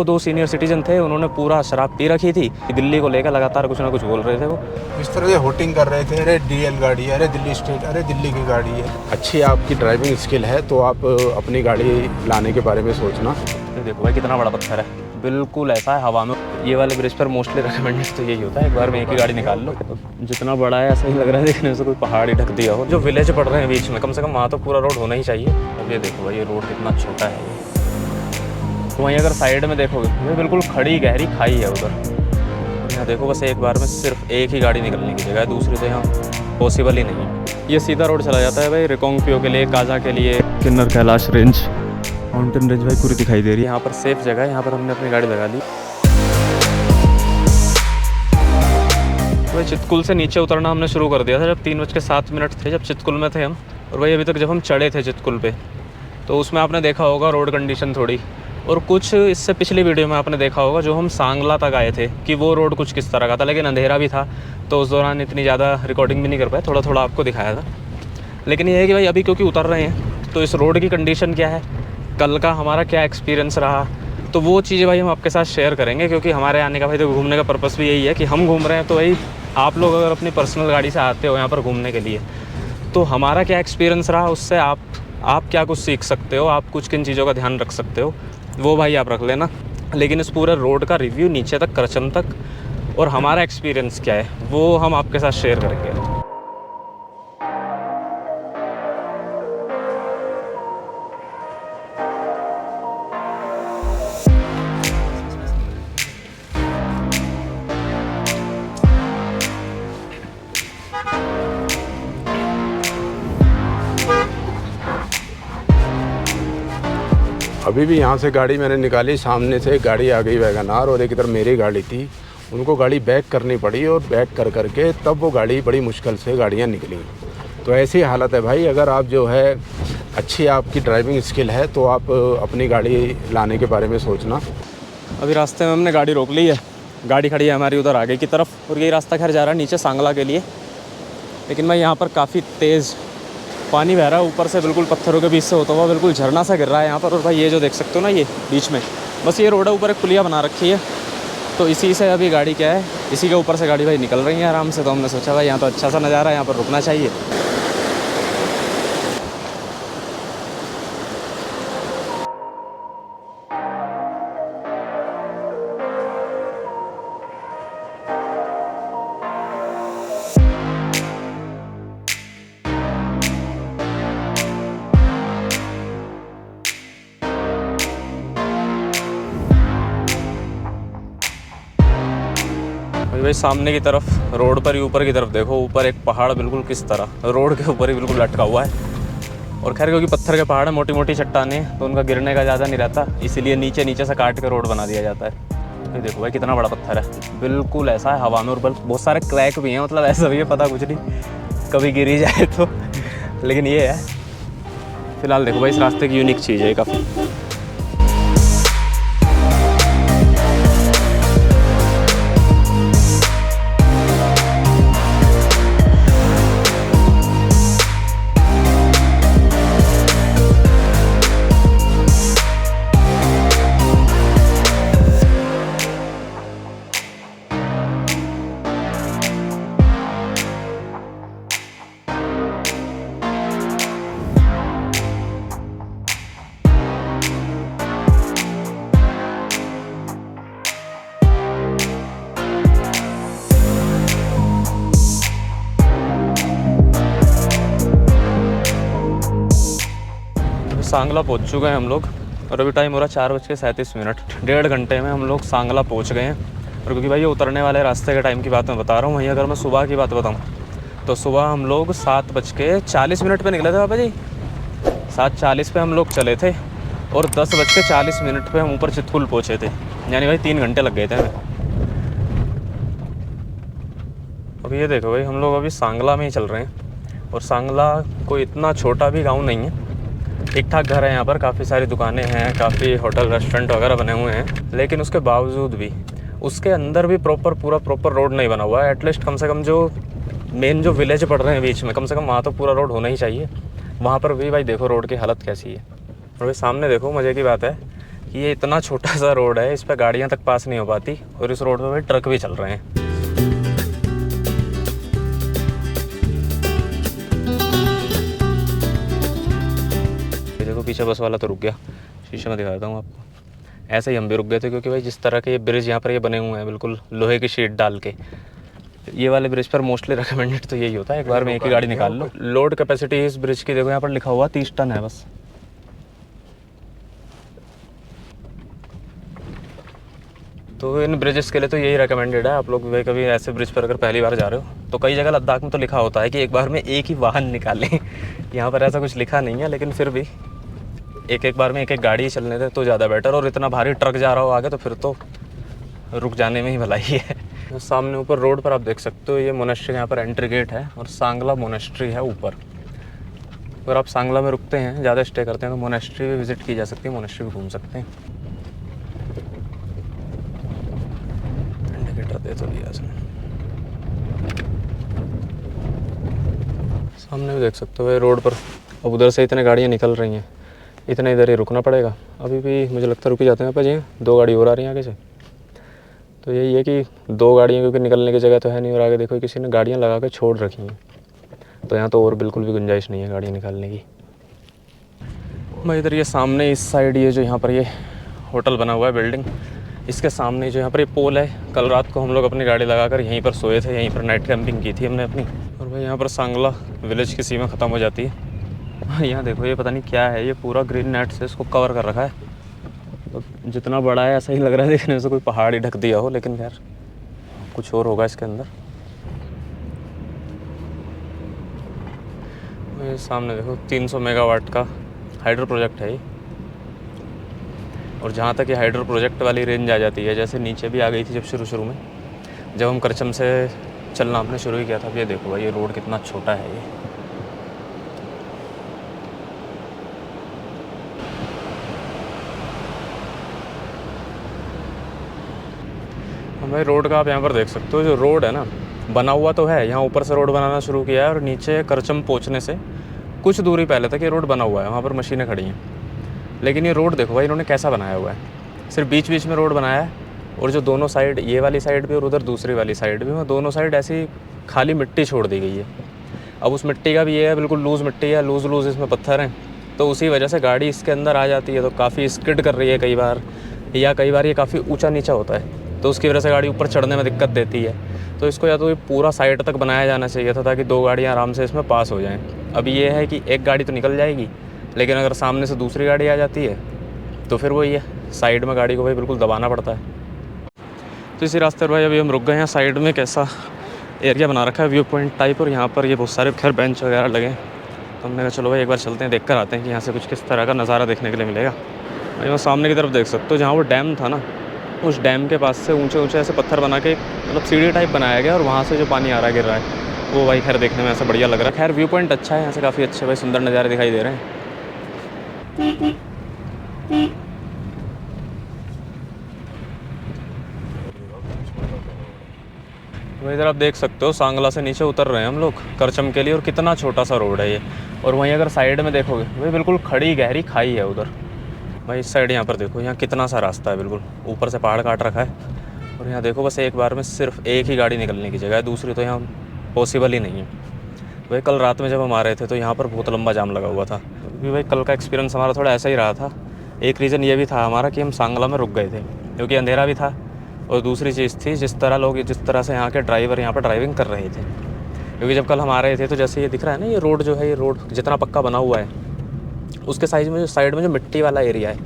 वो दो senior citizen थे, उन्होंने पूरा शराब पी रखी थी। दिल्ली को लेकर लगातार कुछ ना कुछ बोल रहे थे। वो इस तरह से होटिंग कर रहे थे, अरे डीएल गाड़ी है, अरे दिल्ली स्टेट, अरे दिल्ली की गाड़ी है। अच्छी आपकी ड्राइविंग स्किल है तो आप अपनी गाड़ी लाने के बारे में सोचना। देखो भाई कितना बड़ा पत्थर है, बिल्कुल ऐसा है हवा में। ये वाले ब्रिज पर मोस्टली रिकमेंडेड तो यही होता है, एक बार में एक ही गाड़ी निकाल लो। जितना बड़ा है ऐसा ही लग रहा है देखने से, कोई पहाड़ ही ढक दिया हो। जो विलेज पड़ रहे हैं बीच में, कम से कम वहाँ तो पूरा रोड होना ही चाहिए। अब ये देखो भाई, ये रोड कितना छोटा है। तो वहीं अगर साइड में देखोगे, ये बिल्कुल खड़ी गहरी खाई है उधर। यहाँ देखो बस एक बार में सिर्फ एक ही गाड़ी निकलने की जगह है, दूसरी तो यहाँ पॉसिबल ही नहीं है। ये सीधा रोड चला जाता है भाई रिकांगपिओ के लिए, काजा के लिए। किन्नर कैलाश रेंज, माउंटेन रेंज भाई पूरी दिखाई दे रही है। यहाँ पर सेफ जगह है, यहाँ पर हमने अपनी गाड़ी लगा ली। भाई चितकुल से नीचे उतरना हमने शुरू कर दिया था जब 3:07 थे, जब चितकुल में थे हम। और भाई अभी तक जब हम चढ़े थे चितकुल पे, तो उसमें आपने देखा होगा रोड कंडीशन थोड़ी, और कुछ इससे पिछली वीडियो में आपने देखा होगा जो हम सांगला तक आए थे कि वो रोड कुछ किस तरह का था। लेकिन अंधेरा भी था तो उस दौरान इतनी ज़्यादा रिकॉर्डिंग भी नहीं कर पाए, थोड़ा थोड़ा आपको दिखाया था। लेकिन ये है कि भाई अभी क्योंकि उतर रहे हैं तो इस रोड की कंडीशन क्या है, कल का हमारा क्या एक्सपीरियंस रहा, तो वो चीज़ें भाई हम आपके साथ शेयर करेंगे। क्योंकि हमारे आने का भाई तो घूमने का पर्पस भी यही है कि हम घूम रहे हैं, तो भाई आप लोग अगर अपनी पर्सनल गाड़ी से आते हो यहाँ पर घूमने के लिए, तो हमारा क्या एक्सपीरियंस रहा, उससे आप क्या कुछ सीख सकते हो, आप कुछ किन चीज़ों का ध्यान रख सकते हो, वो भाई आप रख लेना। लेकिन इस पूरे रोड का रिव्यू नीचे तक करचम तक और हमारा एक्सपीरियंस क्या है वो हम आपके साथ शेयर करेंगे। अभी भी यहाँ से गाड़ी मैंने निकाली, सामने से एक गाड़ी आ गई वैगनार और एक इधर मेरी गाड़ी थी। उनको गाड़ी बैक करनी पड़ी और बैक कर करके तब वो गाड़ी बड़ी मुश्किल से गाड़ियाँ निकली। तो ऐसी हालत है भाई, अगर आप जो है अच्छी आपकी ड्राइविंग स्किल है तो आप अपनी गाड़ी लाने के बारे में सोचना। अभी रास्ते में हमने गाड़ी रोक ली है, गाड़ी खड़ी है हमारी उधर आगे की तरफ, और यही रास्ता खैर जा रहा है नीचे सांगला के लिए। लेकिन भाई यहाँ पर काफ़ी तेज़ पानी बह रहा है ऊपर से, बिल्कुल पत्थरों के बीच से होता हुआ बिल्कुल झरना सा गिर रहा है यहाँ पर। और भाई ये जो देख सकते हो ना, ये बीच में बस ये रोड है, ऊपर एक पुलिया बना रखी है, तो इसी से अभी गाड़ी क्या है, इसी के ऊपर से गाड़ी भाई निकल रही है आराम से। तो हमने सोचा भाई यहाँ तो अच्छा सा नज़ारा है, यहाँ पर रुकना चाहिए। भाई सामने की तरफ रोड पर ही ऊपर की तरफ देखो, ऊपर एक पहाड़ बिल्कुल किस तरह रोड के ऊपर ही बिल्कुल लटका हुआ है। और खैर क्योंकि पत्थर के पहाड़ है, मोटी मोटी चट्टानें, तो उनका गिरने का ज़्यादा नहीं रहता, इसीलिए नीचे नीचे से काट के रोड बना दिया जाता है। ये देखो भाई कितना बड़ा पत्थर है, बिल्कुल ऐसा है हवा में। और बहुत सारे क्रैक भी हैं, मतलब ऐसा भी है पता कुछ नहीं, कभी गिरी जाए तो। लेकिन ये है फिलहाल। देखो भाई इस रास्ते की यूनिक चीज़ है काफ़ी। सांगला पहुंच चुके हैं हम लोग, और अभी टाइम हो रहा है 4:37। 1.5 घंटे में हम लोग सांगला पहुंच गए हैं। और क्योंकि भाई ये उतरने वाले रास्ते के टाइम की बात मैं बता रहा हूँ, वहीं अगर मैं सुबह की बात बताऊँ तो सुबह हम लोग 7:40 पे निकले थे बाबा जी। 7:40 पे हम लोग चले थे और 10:40 पे हम ऊपर चितकुल पहुँचे थे, यानी भाई 3 घंटे लग गए थे हमें। अब ये देखो भाई हम लोग अभी सांगला में ही चल रहे हैं, और सांगला कोई इतना छोटा भी गाँव नहीं है, ठीक ठाक घर है यहाँ पर, काफ़ी सारी दुकानें हैं, काफ़ी होटल रेस्टोरेंट वगैरह बने हुए हैं। लेकिन उसके बावजूद भी उसके अंदर भी पूरा प्रॉपर रोड नहीं बना हुआ है। एटलीस्ट कम से कम जो मेन जो विलेज पड़ रहे हैं बीच में, कम से कम वहाँ तो पूरा रोड होना ही चाहिए। वहाँ पर भी भाई देखो रोड की हालत कैसी है। और भाई सामने देखो, मज़े की बात है ये इतना छोटा सा रोड है, इस पर गाड़ियाँ तक पास नहीं हो पाती और इस रोड पे भाई ट्रक भी चल रहे हैं। ये देखो पीछे बस वाला तो रुक गया, शीशे में दिखा देता हूँ आपको। ऐसे ही हम भी रुक गए थे क्योंकि भाई जिस तरह के ये ब्रिज यहाँ पर ये बने हुए हैं बिल्कुल लोहे की शीट डाल के, ये वाले ब्रिज पर मोस्टली रिकमेंडेड तो यही होता है एक बार में एक ही गाड़ी निकाल लो। लोड कैपेसिटी इस ब्रिज की देखो यहाँ पर लिखा हुआ 30 टन है बस। तो इन ब्रिजेस के लिए तो यही रिकमेंडेड है। आप लोग भाई कभी ऐसे ब्रिज पर अगर पहली बार जा रहे हो तो कई जगह लद्दाख में तो लिखा होता है कि एक बार में एक ही वाहन निकालें। यहाँ पर ऐसा कुछ लिखा नहीं है, लेकिन फिर भी एक बार में एक गाड़ी चलने दे तो ज़्यादा बेटर। और इतना भारी ट्रक जा रहा हो आगे तो फिर तो रुक जाने में ही भलाई है। सामने ऊपर रोड पर आप देख सकते हो ये मोनेस्ट्री, यहाँ पर एंट्री गेट है और सांगला मोनेस्ट्री है ऊपर। अगर आप सांगला में रुकते हैं, ज़्यादा स्टे करते हैं तो मोनेस्ट्री भी विज़िट की जा सकती है, मोनेस्ट्री भी घूम सकते हैं। इंडिकेटर दे तो दिया इसने। सामने भी देख सकते हो भाई रोड पर अब उधर से इतने गाड़ियाँ निकल रही हैं, इतने इधर ही रुकना पड़ेगा। अभी भी मुझे लगता है रुकी जाते हैं पर जी 2 गाड़ी और आ रही हैं आगे से। तो यही है कि 2 गाड़ियाँ क्योंकि निकलने की जगह तो है नहीं और आगे देखो किसी ने गाड़ियाँ लगा के छोड़ रखी हैं, तो यहाँ तो और बिल्कुल भी गुंजाइश नहीं है गाड़ियाँ निकालने की। भाई इधर ये सामने इस साइड ये जो यहाँ पर ये होटल बना हुआ है बिल्डिंग, इसके सामने जो यहाँ पर ये पोल है, कल रात को हम लोग अपनी गाड़ी लगाकर यहीं पर सोए थे, यहीं पर नाइट कैंपिंग की थी हमने अपनी। और भाई यहाँ पर सांगला विलेज की सीमा ख़त्म हो जाती है। यहाँ देखो ये पता नहीं क्या है, ये पूरा ग्रीन नेट से इसको कवर कर रखा है। तो जितना बड़ा है ऐसा ही लग रहा है देखने से कोई पहाड़ ही ढक दिया हो, लेकिन खैर कुछ और होगा इसके अंदर। ये सामने देखो 300 मेगावाट का हाइड्रो प्रोजेक्ट है ये। और जहाँ तक ये हाइड्रो प्रोजेक्ट वाली रेंज आ जाती है, जैसे नीचे भी आ गई थी जब शुरू में जब हम करचम से चलना आपने शुरू ही किया था। अब ये देखो भाई ये रोड कितना छोटा है ये। भाई रोड का आप यहाँ पर देख सकते हो, जो रोड है ना बना हुआ तो है, यहाँ ऊपर से रोड बनाना शुरू किया है और नीचे करचम पहुँचने से कुछ दूरी पहले तक ये रोड बना हुआ है, वहाँ पर मशीनें खड़ी हैं। लेकिन ये रोड देखो भाई इन्होंने कैसा बनाया हुआ है, सिर्फ बीच बीच में रोड बनाया है और जो दोनों साइड, ये वाली साइड भी और उधर दूसरी वाली साइड भी, वहाँ दोनों साइड ऐसी खाली मिट्टी छोड़ दी गई है। अब उस मिट्टी का भी ये है बिल्कुल लूज़ मिट्टी है, लूज़ इसमें पत्थर हैं, तो उसी वजह से गाड़ी इसके अंदर आ जाती है तो काफ़ी स्किड कर रही है कई बार, या कई बार ये काफ़ी ऊँचा नीचा होता है तो उसकी वजह से गाड़ी ऊपर चढ़ने में दिक्कत देती है। तो इसको या तो ये पूरा साइड तक बनाया जाना चाहिए था ताकि 2 गाड़ियाँ आराम से इसमें पास हो जाएं। अब ये है कि एक गाड़ी तो निकल जाएगी, लेकिन अगर सामने से दूसरी गाड़ी आ जाती है तो फिर वही है, साइड में गाड़ी को भाई बिल्कुल दबाना पड़ता है। तो इसी रास्ते पर भाई अभी हम रुक गए हैं। साइड में कैसा एरिया बना रखा है व्यू पॉइंट टाइप, और यहाँ पर ये बहुत सारे खैर बेंच वगैरह लगे हैं। तो हमने कहा चलो भाई एक बार चलते हैं, देख कर आते हैं कि यहाँ से कुछ किस तरह का नज़ारा देखने के लिए मिलेगा। भाई वो सामने की तरफ देख सकते हो, जहाँ वो डैम था ना, उस डैम के पास से ऊंचे ऊंचे ऐसे पत्थर बना के मतलब सीढ़ी टाइप बनाया गया और वहाँ से जो पानी आ रहा है गिर रहा है वो भाई खैर देखने में ऐसा बढ़िया लग रहा है। खैर व्यू पॉइंट अच्छा है, यहाँ से काफ़ी अच्छे भाई सुंदर नज़ारे दिखाई दे रहे हैं। भाई इधर आप देख सकते हो सांगला से नीचे उतर रहे हैं हम लोग करचम के लिए, और कितना छोटा सा रोड है ये। और वहीं अगर साइड में देखोगे भाई बिल्कुल खड़ी गहरी खाई है उधर। भाई इस साइड यहाँ पर देखो, यहाँ कितना सा रास्ता है, बिल्कुल ऊपर से पहाड़ काट रखा है। और यहाँ देखो बस एक बार में सिर्फ एक ही गाड़ी निकलने की जगह है, दूसरी तो यहाँ पॉसिबल ही नहीं है। भाई कल रात में जब हम आ रहे थे तो यहाँ पर बहुत लंबा जाम लगा हुआ था। क्योंकि भाई कल का एक्सपीरियंस हमारा थोड़ा ऐसा ही रहा था। एक रीज़न ये भी था हमारा कि हम सांगला में रुक गए थे क्योंकि अंधेरा भी था, और दूसरी चीज़ थी जिस तरह से यहाँ के ड्राइवर यहाँ पर ड्राइविंग कर रहे थे। क्योंकि जब कल हम आ रहे थे तो जैसे ये दिख रहा है ना, ये रोड जो है, ये रोड जितना पक्का बना हुआ है उसके साइड में जो मिट्टी वाला एरिया है,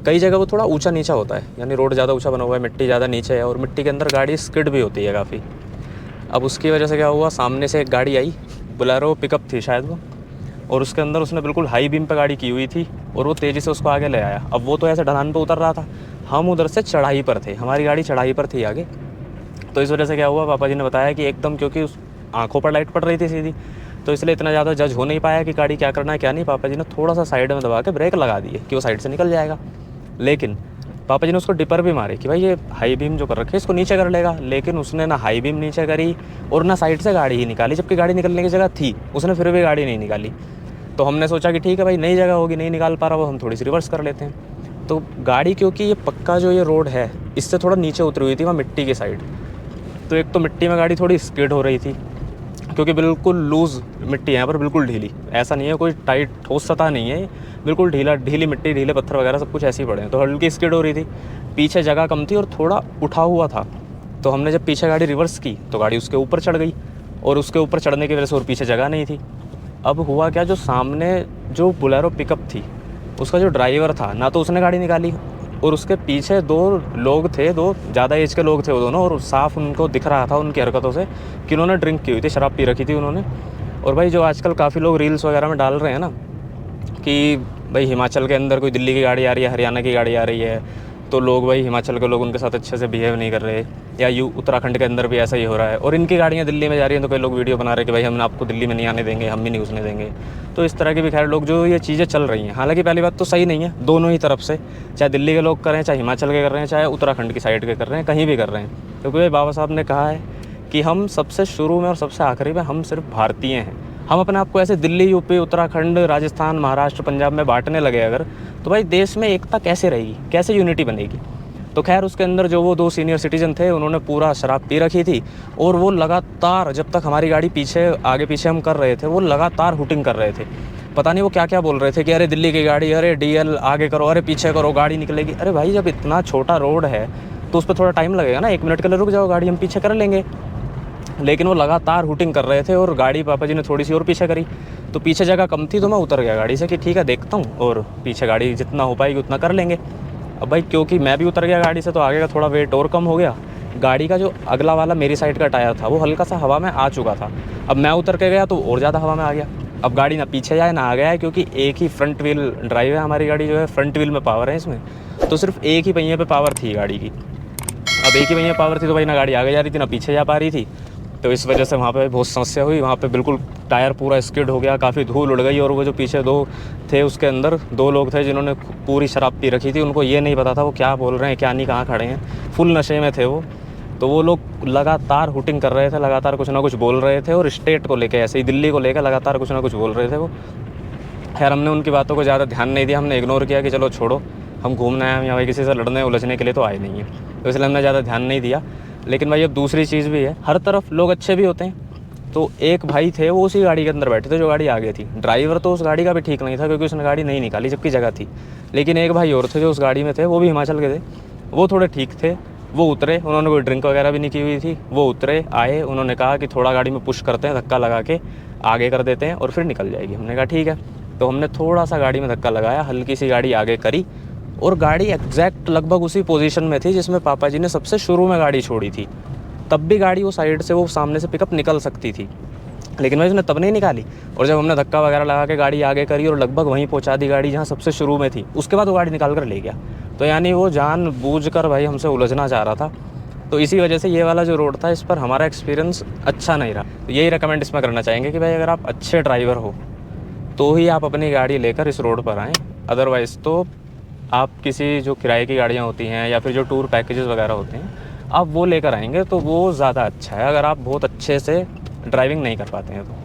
कई जगह वो थोड़ा ऊंचा नीचा होता है, यानी रोड ज़्यादा ऊंचा बना हुआ है, मिट्टी ज़्यादा नीचे है, और मिट्टी के अंदर गाड़ी स्किड भी होती है काफ़ी। अब उसकी वजह से क्या हुआ, सामने से एक गाड़ी आई, बोलेरो पिकअप थी शायद वो, और उसके अंदर उसने बिल्कुल हाई बीम पे गाड़ी की हुई थी और वो तेज़ी से उसको आगे ले आया। अब वो तो ऐसे ढलान पे उतर रहा था, हम उधर से चढ़ाई पर थे, हमारी गाड़ी चढ़ाई पर थी आगे। तो इस वजह से क्या हुआ, पापा जी ने बताया कि एकदम, क्योंकि उस आँखों पर लाइट पड़ रही थी सीधी, तो इसलिए इतना ज़्यादा जज हो नहीं पाया कि गाड़ी क्या करना है क्या नहीं। पापा जी ने थोड़ा सा साइड में दबा के ब्रेक लगा दिए कि वो साइड से निकल जाएगा, लेकिन पापा जी ने उसको डिपर भी मारे कि भाई ये हाई बीम जो कर रखे इसको नीचे कर लेगा, लेकिन उसने ना हाई बीम नीचे करी और ना साइड से गाड़ी ही निकाली, जबकि गाड़ी निकलने की जगह थी, उसने फिर भी गाड़ी नहीं निकाली। तो हमने सोचा कि ठीक है भाई नई जगह होगी, नहीं निकाल पा रहा वो, हम थोड़ी सी रिवर्स कर लेते हैं। तो गाड़ी क्योंकि ये पक्का जो ये रोड है इससे थोड़ा नीचे उतरी हुई थी वहाँ मिट्टी की साइड, तो एक तो मिट्टी में गाड़ी थोड़ी स्किड हो रही थी क्योंकि बिल्कुल लूज़ मिट्टी है यहाँ पर, बिल्कुल ढीली, ऐसा नहीं है कोई टाइट ठोस सतह नहीं है, बिल्कुल ढीली मिट्टी, ढीले पत्थर वगैरह सब कुछ ऐसे ही पड़े हैं, तो हल्की स्किड हो रही थी, पीछे जगह कम थी और थोड़ा उठा हुआ था। तो हमने जब पीछे गाड़ी रिवर्स की तो गाड़ी उसके ऊपर चढ़ गई, और उसके ऊपर चढ़ने की वजह से और पीछे जगह नहीं थी। अब हुआ क्या, जो सामने जो बोलेरो पिकअप थी उसका जो ड्राइवर था ना तो उसने गाड़ी निकाली, और उसके पीछे 2 लोग थे, 2 ज़्यादा एज के लोग थे वो दोनों, और साफ़ उनको दिख रहा था उनकी हरकतों से कि उन्होंने ड्रिंक की हुई थी, शराब पी रखी थी उन्होंने। और भाई जो आजकल काफ़ी लोग रील्स वगैरह में डाल रहे हैं ना कि भाई हिमाचल के अंदर कोई दिल्ली की गाड़ी आ रही है, हरियाणा की गाड़ी आ रही है, तो लोग भाई हिमाचल के लोग उनके साथ अच्छे से बिहेव नहीं कर रहे, या उत्तराखंड के अंदर भी ऐसा ही हो रहा है, और इनकी गाड़ियाँ दिल्ली में जा रही हैं तो कई लोग वीडियो बना रहे हैं कि भाई हम आपको दिल्ली में नहीं आने देंगे, हम भी नहीं घुसने देंगे। तो इस तरह के भी खैर लोग जो ये चीज़ें चल रही हैं, हालांकि पहली बात तो सही नहीं है दोनों ही तरफ से, चाहे दिल्ली के लोग कर रहे हैं, चाहे हिमाचल के कर रहे हैं, चाहे उत्तराखंड की साइड के कर रहे हैं, कहीं भी कर रहे हैं, क्योंकि भाई बाबा साहब ने कहा है कि हम सबसे शुरू में और सबसे आखिरी में हम सिर्फ भारतीय हैं। हम अपने आप को ऐसे दिल्ली, यूपी, उत्तराखंड, राजस्थान, महाराष्ट्र, पंजाब में बांटने लगे अगर, तो भाई देश में एकता कैसे रहेगी, कैसे यूनिटी बनेगी। तो खैर उसके अंदर जो वो 2 सीनियर सिटीजन थे उन्होंने पूरा शराब पी रखी थी, और वो लगातार जब तक हमारी गाड़ी पीछे आगे पीछे हम कर रहे थे वो लगातार हुटिंग कर रहे थे, पता नहीं वो क्या क्या बोल रहे थे कि अरे दिल्ली की गाड़ी, अरे डीएल आगे करो, अरे पीछे करो, गाड़ी निकलेगी। अरे भाई जब इतना छोटा रोड है तो उस पर थोड़ा टाइम लगेगा ना, 1 मिनट के लिए रुक जाओ, गाड़ी हम पीछे कर लेंगे। लेकिन वो लगातार हुटिंग कर रहे थे, और गाड़ी पापा जी ने थोड़ी सी और पीछे करी, तो पीछे जगह कम थी तो मैं उतर गया गाड़ी से कि ठीक है देखता हूँ, और पीछे गाड़ी जितना हो पाएगी उतना कर लेंगे। अब भाई क्योंकि मैं भी उतर गया गाड़ी से तो आगे का थोड़ा वेट और कम हो गया, गाड़ी का जो अगला वाला मेरी साइड का टायर था वो हल्का सा हवा में आ चुका था, अब मैं उतर के गया तो और ज़्यादा हवा में आ गया। अब गाड़ी ना पीछे जाए ना आगे आए, क्योंकि एक ही फ्रंट व्हील ड्राइव है हमारी गाड़ी, जो है फ्रंट व्हील में पावर है इसमें, तो सिर्फ एक ही पहिए पे पावर थी गाड़ी की। अब एक ही पहिए पावर थी तो भाई ना गाड़ी आगे जा रही थी ना पीछे जा पा रही थी, तो इस वजह से वहाँ पे बहुत समस्या हुई। वहाँ पे बिल्कुल टायर पूरा स्किड हो गया, काफ़ी धूल उड़ गई, और वो जो पीछे 2 थे उसके अंदर 2 लोग थे जिन्होंने पूरी शराब पी रखी थी, उनको ये नहीं पता था वो क्या बोल रहे हैं क्या नहीं, कहाँ खड़े हैं, फुल नशे में थे वो। तो वो लोग लगातार हुटिंग कर रहे थे, लगातार कुछ ना कुछ बोल रहे थे, और स्टेट को लेकर ऐसे ही दिल्ली को लेकर लगातार कुछ ना कुछ बोल रहे थे वो। खैर हमने उनकी बातों को ज़्यादा ध्यान नहीं दिया, हमने इग्नोर किया कि चलो छोड़ो, हम घूमना है, हम यहाँ भाई किसी से लड़ने उलझने के लिए तो आए नहीं हैं, तो इसलिए हमने ज़्यादा ध्यान नहीं दिया। लेकिन भाई अब दूसरी चीज़ भी है, हर तरफ लोग अच्छे भी होते हैं। तो एक भाई थे वो उसी गाड़ी के अंदर बैठे थे जो गाड़ी आगे थी, ड्राइवर तो उस गाड़ी का भी ठीक नहीं था क्योंकि उसने गाड़ी नहीं निकाली जबकि जगह थी, लेकिन एक भाई और थे जो उस गाड़ी में थे, वो भी हिमाचल के थे, वो थोड़े ठीक थे, वो उतरे, उन्होंने कोई ड्रिंक वगैरह भी नहीं की हुई थी, वो उतरे आए, उन्होंने कहा कि थोड़ा गाड़ी में पुश करते हैं, धक्का लगा के आगे कर देते हैं और फिर निकल जाएगी। हमने कहा ठीक है, तो हमने थोड़ा सा गाड़ी में धक्का लगाया, हल्की सी गाड़ी आगे करी, और गाड़ी एग्जैक्ट लगभग उसी पोजीशन में थी जिसमें पापा जी ने सबसे शुरू में गाड़ी छोड़ी थी। तब भी गाड़ी वो साइड से, वो सामने से पिकअप निकल सकती थी, लेकिन भाई उसने तब नहीं निकाली। और जब हमने धक्का वगैरह लगा के गाड़ी आगे करी और लगभग वहीं पहुंचा दी गाड़ी जहां सबसे शुरू में थी, उसके बाद वो गाड़ी निकाल कर ले गया। तो यानी वो जानबूझकर भाई हमसे उलझना चाह रहा था। तो इसी वजह से ये वाला जो रोड था इस पर हमारा एक्सपीरियंस अच्छा नहीं रहा। तो यही रिकमेंड इसमें करना चाहेंगे कि भाई अगर आप अच्छे ड्राइवर हो तो ही आप अपनी गाड़ी लेकर इस रोड पर आएँ, अदरवाइज़ तो आप किसी जो किराए की गाड़ियाँ होती हैं या फिर जो टूर पैकेजेस वगैरह होते हैं आप वो लेकर आएंगे तो वो ज़्यादा अच्छा है, अगर आप बहुत अच्छे से ड्राइविंग नहीं कर पाते हैं तो।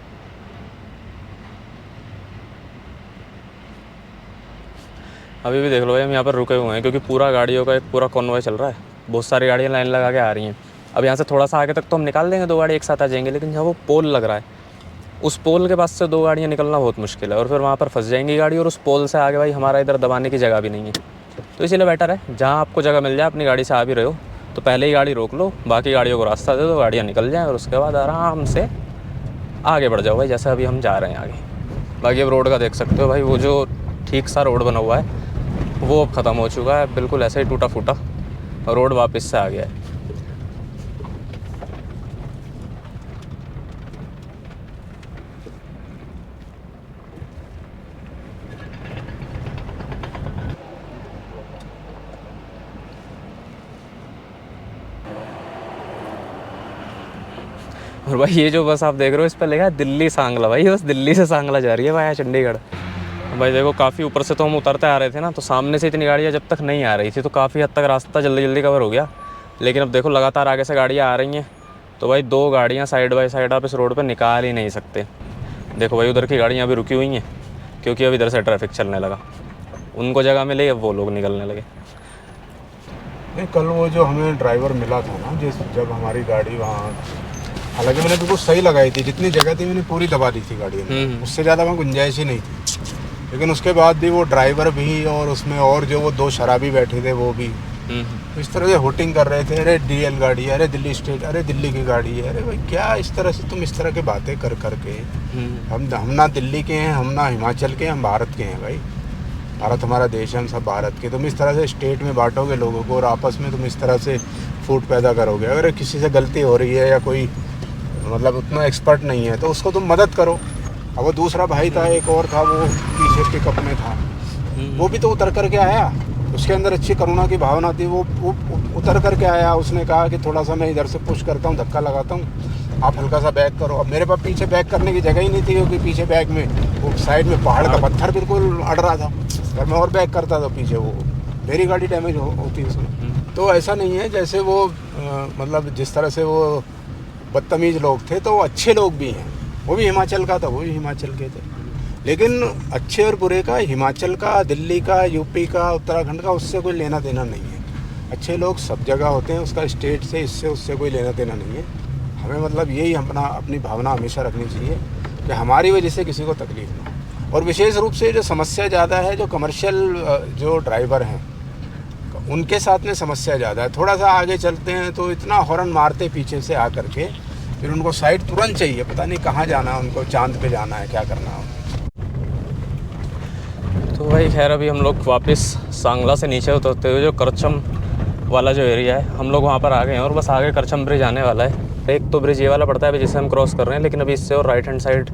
अभी भी देख लो भाई हम यहाँ पर रुके हुए हैं क्योंकि पूरा गाड़ियों का एक पूरा कॉन्वॉय चल रहा है, बहुत सारी गाड़ियाँ लाइन लगा के आ रही हैं। अब यहाँ से थोड़ा सा आगे तक तो हम निकाल देंगे, 2 गाड़ी एक साथ आ जाएंगे, लेकिन जहाँ वो पोल लग रहा है उस पोल के पास से 2 गाड़ियाँ निकलना बहुत मुश्किल है, और फिर वहाँ पर फंस जाएंगी गाड़ी, और उस पोल से आगे भाई हमारा इधर दबाने की जगह भी नहीं है। तो इसीलिए बेटर है जहाँ आपको जगह मिल जाए, अपनी गाड़ी से आ भी रहे हो तो पहले ही गाड़ी रोक लो, बाकी गाड़ियों को रास्ता दे दो, गाड़ियाँ निकल जाएँ, और उसके बाद आराम से आगे बढ़ जाओ भाई, जैसे अभी हम जा रहे हैं आगे। बाकी अब रोड का देख सकते हो भाई, वो जो ठीक सा रोड बना हुआ है वो अब ख़त्म हो चुका है, बिल्कुल ऐसे ही टूटा फूटा रोड वापस से आ गया है। और भाई ये जो बस आप देख रहे हो इस पर लिखा है दिल्ली सांगला, भाई बस दिल्ली से सांगला जा रही है भाई चंडीगढ़। भाई देखो काफ़ी ऊपर से तो हम उतरते आ रहे थे ना, तो सामने से इतनी गाड़ियाँ जब तक नहीं आ रही थी तो काफ़ी हद तक रास्ता जल्दी जल्दी कवर हो गया, लेकिन अब देखो लगातार आगे से गाड़ियाँ आ रही हैं तो भाई 2 गाड़ियाँ साइड बाय साइड आप इस रोड पर निकाल ही नहीं सकते। देखो भाई उधर की गाड़ियाँ अभी रुकी हुई हैं क्योंकि अब इधर से ट्रैफिक चलने लगा। उनको जगह मिली, अब वो लोग निकलने लगे। नहीं, कल वो जो हमें ड्राइवर मिला था ना, जब हमारी गाड़ी वहाँ, हालांकि मैंने बिल्कुल सही लगाई थी, जितनी जगह थी मैंने पूरी दबा दी थी गाड़ी में, उससे ज़्यादा वहाँ गुंजाइश ही नहीं थी। लेकिन उसके बाद भी वो ड्राइवर भी और उसमें और जो वो 2 शराबी बैठे थे वो भी इस तरह से होटिंग कर रहे थे, अरे DL गाड़ी है, अरे दिल्ली स्टेट, अरे दिल्ली की गाड़ी है। अरे भाई क्या इस तरह से तुम इस तरह की बातें कर करके, हम ना दिल्ली के हैं, हम ना हिमाचल के, हम भारत के हैं भाई। भारत हमारा देश है, हम सब भारत के। तुम इस तरह से स्टेट में बांटोगे लोगों को और आपस में तुम इस तरह से फूट पैदा करोगे। अगर किसी से गलती हो रही है या कोई मतलब उतना एक्सपर्ट नहीं है तो उसको तुम मदद करो। अब वो दूसरा भाई था, एक और था, वो पीछे पिकअप में था, वो भी तो उतर करके आया, उसके अंदर अच्छी करुणा की भावना थी, वो उतर करके आया। उसने कहा कि थोड़ा सा मैं इधर से पुश करता हूँ, धक्का लगाता हूँ, आप हल्का सा बैक करो। अब मेरे पास पीछे बैक करने की जगह ही नहीं थी, क्योंकि पीछे बैक में वो साइड में पहाड़ का पत्थर बिल्कुल अड़ रहा था। अगर मैं और बैक करता तो पीछे वो मेरी गाड़ी डैमेज होती उसमें। तो ऐसा नहीं है जैसे वो मतलब जिस तरह से वो बदतमीज़ लोग थे, तो वो अच्छे लोग भी हैं। वो भी हिमाचल का था, वो भी हिमाचल के थे, लेकिन अच्छे और बुरे का हिमाचल का, दिल्ली का, यूपी का, उत्तराखंड का उससे कोई लेना देना नहीं है। अच्छे लोग सब जगह होते हैं, उसका स्टेट से इससे उससे कोई लेना देना नहीं है। हमें मतलब यही अपनी भावना हमेशा रखनी चाहिए कि हमारी वजह से किसी को तकलीफ ना हो। और विशेष रूप से जो समस्या ज़्यादा है, जो कमर्शियल जो ड्राइवर हैं उनके साथ में समस्या ज़्यादा है। थोड़ा सा आगे चलते हैं तो इतना हॉर्न मारते पीछे से आ करके, फिर उनको साइड तुरंत चाहिए, पता नहीं कहाँ जाना है उनको, चांद पे जाना है, क्या करना है। तो भाई खैर अभी हम लोग वापस सांगला से नीचे उतरते हुए जो करचम वाला जो एरिया है, हम लोग वहाँ पर आ गए हैं और बस आगे करचम ब्रिज आने वाला है। एक तो ब्रिज ये वाला पड़ता है जिसे हम क्रॉस कर रहे हैं, लेकिन अभी इससे और राइट हैंड साइड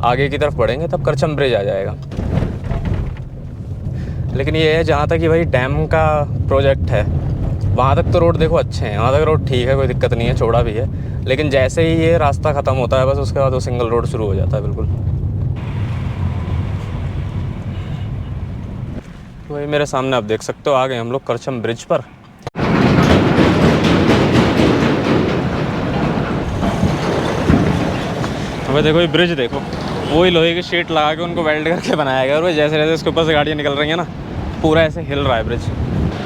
आगे की तरफ बढ़ेंगे तब करचम ब्रिज आ जाएगा। लेकिन ये है जहाँ तक कि भाई डैम का प्रोजेक्ट है वहाँ तक तो रोड देखो अच्छे हैं, वहाँ तक रोड ठीक है, कोई दिक्कत नहीं है, चौड़ा भी है। लेकिन जैसे ही ये रास्ता ख़त्म होता है बस उसके बाद वो सिंगल रोड शुरू हो जाता है बिल्कुल। तो वही मेरे सामने आप देख सकते हो आ गए हम लोग करचम ब्रिज पर। भाई देखो ये ब्रिज देखो, वही लोहे की शीट लगा के उनको वेल्ड करके बनाया गया और वही जैसे जैसे इसके ऊपर से गाड़ियाँ निकल रही हैं ना, पूरा ऐसे हिल रहा है ब्रिज।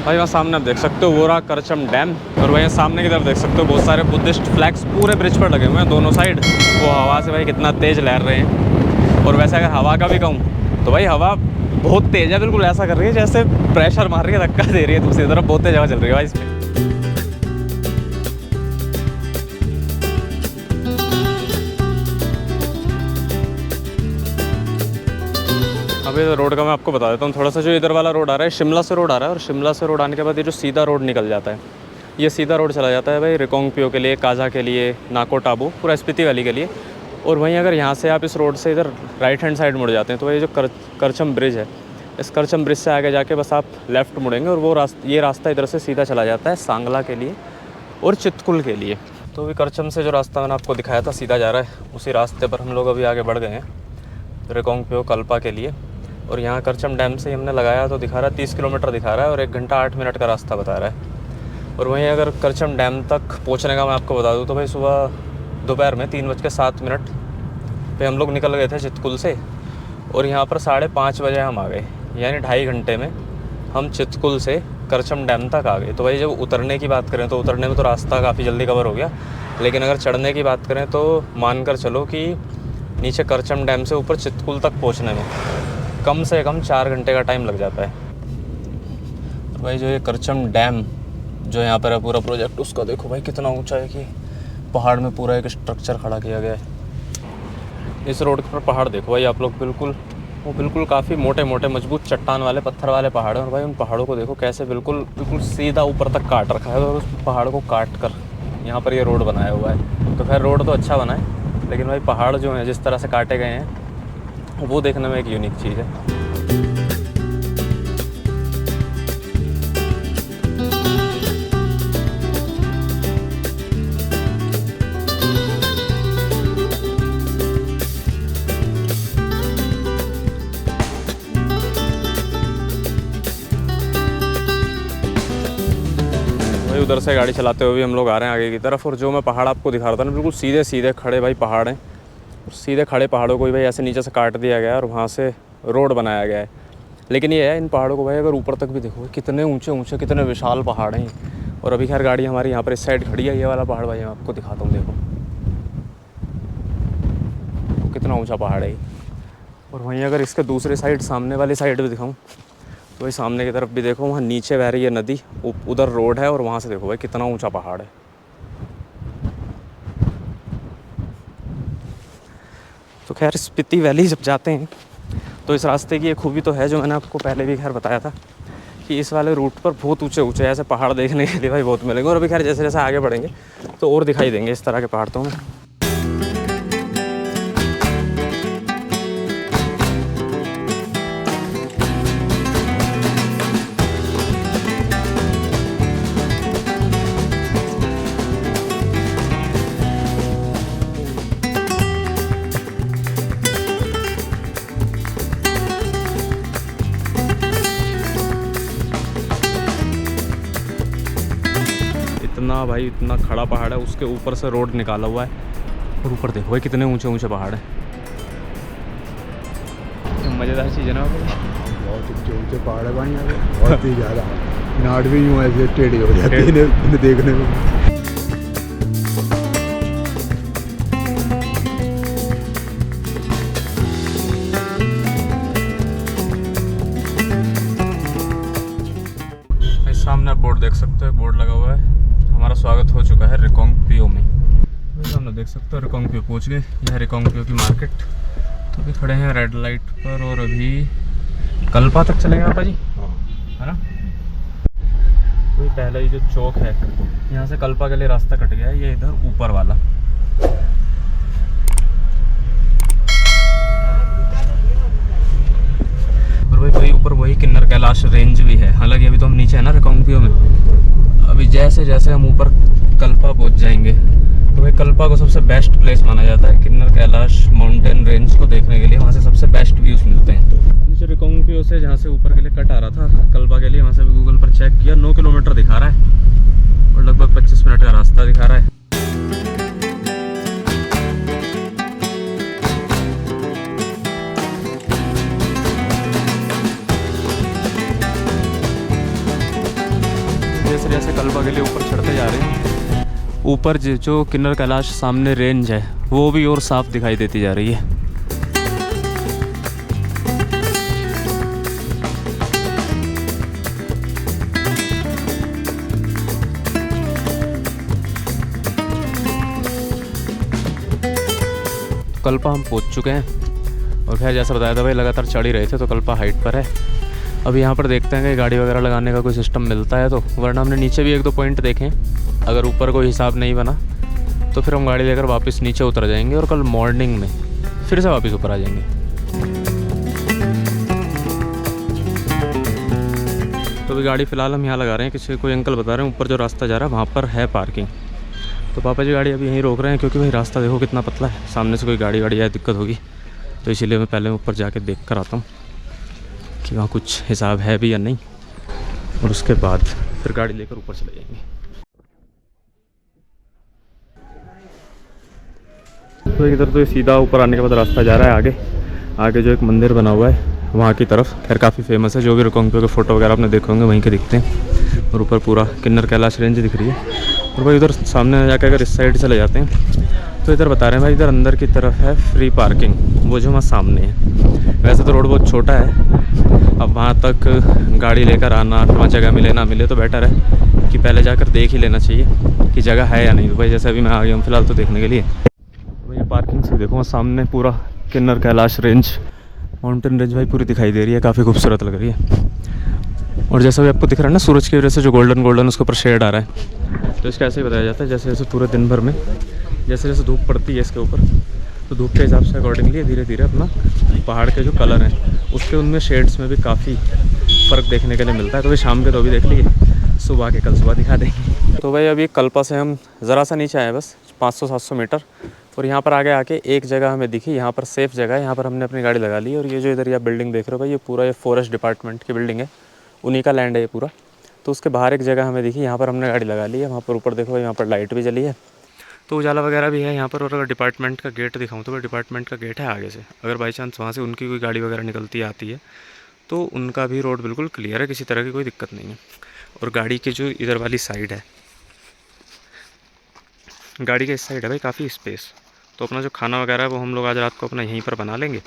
भाई वहाँ सामने आप देख सकते हो वो रहा करचम डैम, और वहीं सामने की तरफ देख सकते हो बहुत सारे बुद्धिस्ट फ्लैग्स पूरे ब्रिज पर लगे हुए हैं दोनों साइड। वो हवा से भाई कितना तेज़ लहर रहे हैं। और वैसे अगर हवा का भी कहूँ तो भाई हवा बहुत तेज़ है, बिल्कुल ऐसा कर रही है जैसे प्रेशर मार रही है, धक्का दे रही है दूसरी तरफ, बहुत तेज़ हवा चल रही है भाई इसमें। अभी तो रोड का मैं आपको बता देता हूँ थोड़ा सा। जो इधर वाला रोड आ रहा है शिमला से रोड आ रहा है, और शिमला से रोड आने के बाद ये जो सीधा रोड निकल जाता है, ये सीधा रोड चला जाता है भाई रिकोंगपियो के लिए, काजा के लिए, नाको टाबू, पूरा स्पीति वैली के लिए। और वहीं अगर यहाँ से आप इस रोड से इधर राइट हैंड साइड मुड़ जाते हैं तो ये जो करचम ब्रिज है, इस करचम ब्रिज से आगे जाके बस आप लेफ़्ट मुड़ेंगे और वो ये रास्ता इधर से सीधा चला जाता है सांगला के लिए और चितकुल के लिए। तो अभी करचम से जो रास्ता मैंने आपको दिखाया था सीधा जा रहा है, उसी रास्ते पर हम लोग अभी आगे बढ़ गए हैं रिकोंगपियो कल्पा के लिए। और यहाँ करचम डैम से हमने लगाया तो दिखा रहा है 30 किलोमीटर दिखा रहा है और 1 घंटा 8 मिनट का रास्ता बता रहा है। और वहीं अगर करचम डैम तक पहुँचने का मैं आपको बता दूँ तो भाई सुबह दोपहर में 3:07 पे हम लोग निकल गए थे चितकुल से, और यहाँ पर 5:30 बजे हम आ गए, यानी 2.5 घंटे में हम चितकुल से करचम डैम तक आ गए। तो भाई जब उतरने की बात करें तो उतरने में तो रास्ता काफ़ी जल्दी कवर हो गया, लेकिन अगर चढ़ने की बात करें तो मानकर चलो कि नीचे करचम डैम से ऊपर चितकुल तक पहुँचने में कम से कम 4 घंटे का टाइम लग जाता है। तो भाई जो ये करचम डैम जो यहाँ पर है पूरा प्रोजेक्ट, उसका देखो भाई कितना ऊंचा है कि पहाड़ में पूरा एक स्ट्रक्चर खड़ा किया गया है। इस रोड पर पहाड़ देखो भाई आप लोग, बिल्कुल काफ़ी मोटे मोटे मजबूत चट्टान वाले पत्थर वाले पहाड़ हैं। और भाई उन पहाड़ों को देखो कैसे बिल्कुल सीधा ऊपर तक काट रखा है, और उस पहाड़ को काट कर यहाँ पर ये रोड बनाया हुआ है। तो खैर रोड तो अच्छा बना है, लेकिन भाई पहाड़ जो हैं जिस तरह से काटे गए हैं वो देखने में एक यूनिक चीज़ है। भाई उधर से गाड़ी चलाते हुए भी हम लोग आ रहे हैं आगे की तरफ, और जो मैं पहाड़ आपको दिखा रहा था ना, बिल्कुल सीधे सीधे खड़े भाई पहाड़ हैं। सीधे खड़े पहाड़ों को भी भाई ऐसे नीचे से काट दिया गया है और वहाँ से रोड बनाया गया है। लेकिन ये है इन पहाड़ों को भाई अगर ऊपर तक भी देखो कितने ऊंचे ऊंचे कितने विशाल पहाड़ हैं। और अभी खैर गाड़ी हमारी यहाँ पर इस साइड खड़ी है, ये वाला पहाड़ भाई मैं आपको दिखाता हूँ, देखो तो कितना ऊंचा पहाड़ है ये। और वहीं अगर इसके दूसरे साइड सामने वाली साइड भी दिखाऊँ तो भाई सामने की तरफ भी देखो, वहाँ नीचे बह रही है नदी, उधर रोड है और वहाँ से देखो भाई कितना ऊंचा पहाड़ है। तो खैर स्पीति वैली जब जाते हैं तो इस रास्ते की एक खूबी तो है जो मैंने आपको पहले भी खैर बताया था कि इस वाले रूट पर बहुत ऊंचे ऊंचे ऐसे पहाड़ देखने के लिए भाई बहुत मिलेंगे। और अभी खैर जैसे जैसे आगे बढ़ेंगे तो और दिखाई देंगे इस तरह के पहाड़ तो हमें। इतना भाई इतना खड़ा पहाड़ है, उसके ऊपर से रोड निकाला हुआ है और ऊपर देखो भाई कितने ऊंचे ऊंचे पहाड़ हैं। मज़ेदार चीज़ है ना बहुत ऊंचे ऊंचे पहाड़ है भाई यहाँ पे, बहुत ही ज़्यादा। नाट भी यूँ ऐसे टेढ़ी हो जाती है इन्हें देखने में। सामने आप बोर्ड देख सकते हो, बोर्ड लगा हुआ है, हमारा स्वागत हो चुका है रिकोंग पियो में। सामने देख सकते हो रिकोंग पियो पहुँच गए। यह है रिकोंग पियो की मार्केट। तो अभी खड़े हैं रेड लाइट पर और अभी कल्पा तक चलेंगे पापा जी, है ना। तो पहला ही जो चौक है यहाँ से कल्पा के लिए रास्ता कट गया है, ये इधर ऊपर वाला। और वही ऊपर वही किन्नर कैलाश रेंज भी है। हालांकि अभी तो हम नीचे है ना रिकोंगपियो में। अभी जैसे जैसे हम ऊपर कल्पा पहुंच जाएंगे तो भाई कल्पा को सबसे बेस्ट प्लेस माना जाता है किन्नर कैलाश माउंटेन रेंज को देखने के लिए। वहाँ से सबसे बेस्ट व्यूज मिलते हैं। नीचे रिकोंगपियो से जहाँ से ऊपर के लिए कट आ रहा था कल्पा के लिए, वहाँ से भी गूगल पर चेक किया 9 किलोमीटर दिखा रहा है और लगभग 25 मिनट का रास्ता दिखा रहा है। जैसे जैसे कल्पा के लिए ऊपर चढ़ते जा रहे हैं, ऊपर जो किन्नर कैलाश सामने रेंज है वो भी और साफ दिखाई देती जा रही है। तो कल्पा हम पहुंच चुके हैं और खैर जैसा बताया था भाई लगातार चढ़ ही रहे थे तो कल्पा हाइट पर है। अभी यहाँ पर देखते हैं कि गाड़ी वगैरह लगाने का कोई सिस्टम मिलता है तो, वरना हमने नीचे भी 1-2 पॉइंट देखे। अगर ऊपर कोई हिसाब नहीं बना तो फिर हम गाड़ी लेकर वापस नीचे उतर जाएंगे और कल मॉर्निंग में फिर से वापस ऊपर आ जाएंगे। तो अभी गाड़ी फ़िलहाल हम यहाँ लगा रहे हैं, कोई अंकल बता रहे हैं ऊपर जो रास्ता जा रहा है वहाँ पर है पार्किंग। तो पापा जी गाड़ी अभी यहीं रोक रहे हैं क्योंकि भाई रास्ता देखो कितना पतला है, सामने से कोई गाड़ी आए दिक्कत होगी। तो इसीलिए मैं पहले ऊपर जाके देख कर आता हूँ कि वहाँ कुछ हिसाब है भी या नहीं, और उसके बाद फिर गाड़ी लेकर ऊपर चले जाएंगे। तो इधर तो सीधा ऊपर आने के बाद रास्ता जा रहा है आगे जो एक मंदिर बना हुआ है वहाँ की तरफ। खैर काफ़ी फेमस है, जो भी रिकोंगपियो के फ़ोटो वगैरह आपने देखे होंगे वहीं के दिखते हैं। और ऊपर पूरा किन्नर कैलाश रेंज दिख रही है। और भाई उधर सामने जाकर अगर इस साइड चले जाते हैं तो इधर बता रहे हैं भाई इधर अंदर की तरफ है फ्री पार्किंग, वो जो वहाँ सामने है। वैसे तो रोड बहुत छोटा है, अब वहाँ तक गाड़ी लेकर आना फिर वहाँ जगह मिले ना मिले तो बेटर है कि पहले जाकर देख ही लेना चाहिए कि जगह है या नहीं। तो भाई जैसे अभी मैं आ गया हूँ फ़िलहाल तो देखने के लिए। तो भाई पार्किंग से देखो सामने पूरा किन्नर कैलाश रेंज माउंटेन रेंज भाई पूरी दिखाई दे रही है, काफ़ी खूबसूरत लग रही है। और जैसा भी आपको दिख रहा है ना सूरज की वजह से जो गोल्डन उसके ऊपर शेड आ रहा है, तो इसका ऐसे ही बताया जाता है जैसे जैसे पूरे दिन भर में जैसे जैसे धूप पड़ती है इसके ऊपर, तो धूप के हिसाब से अकॉर्डिंगली धीरे धीरे अपना पहाड़ के जो कलर हैं उसके उनमें शेड्स में भी काफ़ी फ़र्क देखने के लिए मिलता है। तो भाई शाम के तो भी देख लीजिए, सुबह के कल सुबह दिखा देंगे। तो भाई अभी कल्पा से हम ज़रा सा नीचे आए बस 500-700 मीटर, और यहाँ पर आके एक जगह हमें दिखी, यहाँ पर सेफ़ जगह है, यहाँ पर हमने अपनी गाड़ी लगा ली। और ये जो इधर ये बिल्डिंग देख रहे हो भाई ये पूरा ये फॉरेस्ट डिपार्टमेंट की बिल्डिंग है, उन्हीं का लैंड है ये पूरा। तो उसके बाहर एक जगह हमें दिखी, यहाँ पर हमने गाड़ी लगा ली है। वहाँ पर ऊपर देखो भाई यहाँ पर लाइट भी जली है, तो उजाला वगैरह भी है यहाँ पर। और अगर डिपार्टमेंट का गेट दिखाऊँ तो भाई डिपार्टमेंट का गेट है आगे से, अगर बाई चांस वहाँ से उनकी कोई गाड़ी वगैरह निकलती आती है तो उनका भी रोड बिल्कुल क्लियर है, किसी तरह की कोई दिक्कत नहीं है। और गाड़ी की जो इधर वाली साइड है, गाड़ी के इस साइड है भाई काफ़ी स्पेस, तो अपना जो खाना वगैरह है वो हम लोग आज रात को अपना यहीं पर बना लेंगे,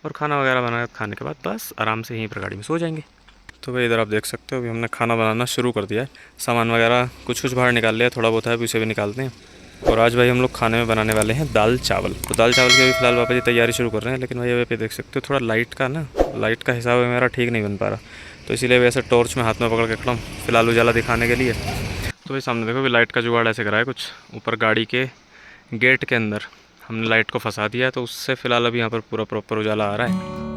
और खाना वगैरह बना खाने के बाद बस आराम से यहीं पर गाड़ी में सो जाएंगे। तो भाई इधर आप देख सकते हो अभी हमने खाना बनाना शुरू कर दिया है, सामान वगैरह कुछ कुछ बाहर निकाल लिया, थोड़ा बहुत है अभी उसे भी निकालते हैं। और आज भाई हम लोग खाने में बनाने वाले हैं दाल चावल। तो दाल चावल की अभी फ़िलहाल पापा जी तैयारी शुरू कर रहे हैं, लेकिन भाई अभी पे देख सकते हो थोड़ा लाइट का हिसाब मेरा ठीक नहीं बन पा रहा, तो इसीलिए वैसे टॉर्च में हाथ में पकड़ के खड़ा हूँ फ़िलहाल उजाला दिखाने के लिए। तो भाई सामने देखो, अभी लाइट का जुगाड़ ऐसे करा है कुछ ऊपर गाड़ी के गेट के अंदर हमने लाइट को फंसा दिया है, तो उससे फ़िलहाल अभी यहाँ पर पूरा प्रॉपर उजाला आ रहा है।